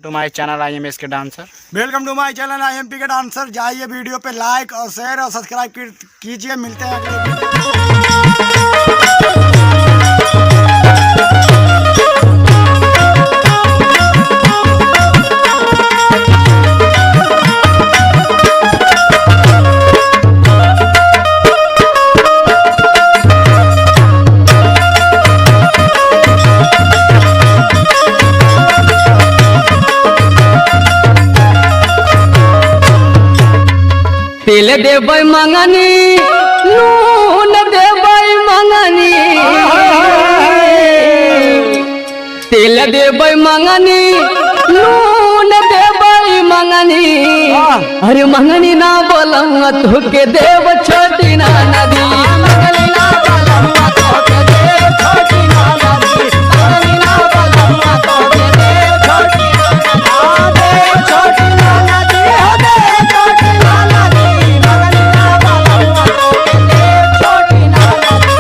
Two my channel I am S K dancer. Welcome to my channel I am P K dancer. जाइए video पे लाइक और share और subscribe कीजिए। मिलते हैं अगले तेल देबै मंगनी नून देबै मंगनी, तेल देबै मंगनी नून देबै मंगनी। अरे मंगनी ना बोलूंगा तो के देव छोटी ना नदी, मंगनी ना बोलूंगा तो के देव छोटी ना नदी, मंगनी ना बोलूंगा तो के देव छोटी ना नदी, देव छोटी ना नदी, देव छोटी ना नदी।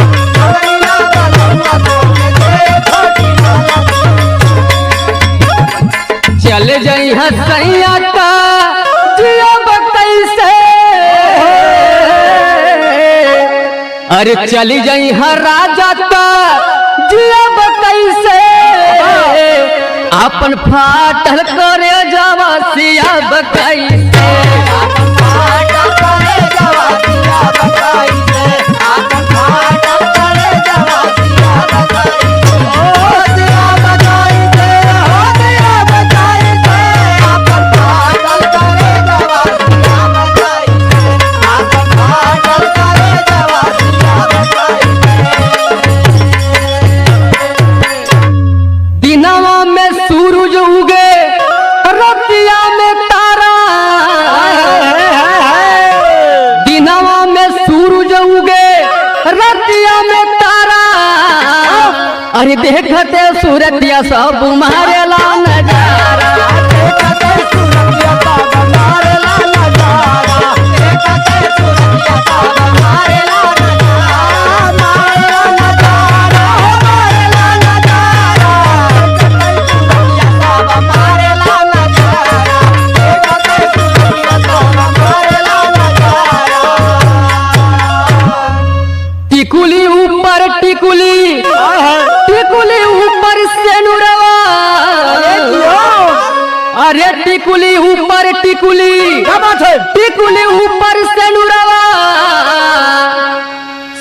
चल जाई हसैया का जियब कैसे, अरे चली जाई हर राजा का जियब कैसे, अपन फाटल करे जावा सियाब कैसे, अपन फाटल करे जावा सियाब कैसे, अपन फाटल करे जावा सियाब कैसे, ओ सियाब कैसे, ओ सियाब कैसे, अपन फाटल करे जावा सियाब कैसे, अपन फाटल करे जावा सियाब कैसे। दिनवा में सूरज उगे रतिया में तारा, दिनवा में सूरज उगे रतिया में तारा, अरे देखते सूरतिया सब मारेला नजारा, देखते सूरतिया सब मारेला नजारा, देखते सूरतिया सब मारेला नजारा, मारेला नजारा, मारेला नजारा, देखते सूरतिया सब मारेला नजारा, देखते सूरतिया सब मारेला नजारा। टिकुली ऊपर टिकुली, टिकुली ऊपर सेनुरवा, अरे टिकुली ऊपर टिकुली, टिकुली ऊपर सेनुरवा,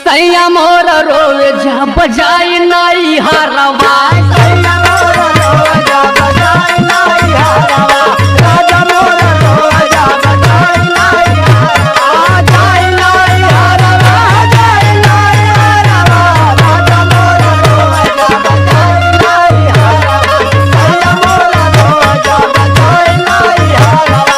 सैया मोर रोवे जा बजाई नाई हरवा, सैया मोर रोवे जा बजाई नाई हरवा, राजा मोर रोवे जा बजाई नाई हरवा, जाई नाई हरवा, जाई नाई हरवा, राजा मोर रोवे जा बजाई नाई हरवा, सैया मोर रोवे जा बजाई नाई हरवा।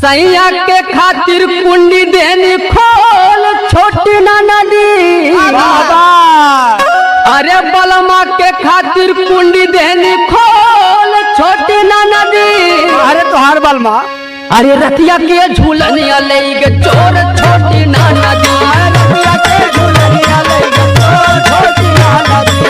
सैया के खातिर कुंडी देनी खोल छोटी ना नदी, अरे बलमा के खातिर कुंडी देनी खोल छोटी ना नदी, अरे तोहार बलमा, अरे रतिया के झूलनिया लेगे चोर छोटी ना नदी, रतिया के झूलनिया लेगे चोर छोटी ना नदी,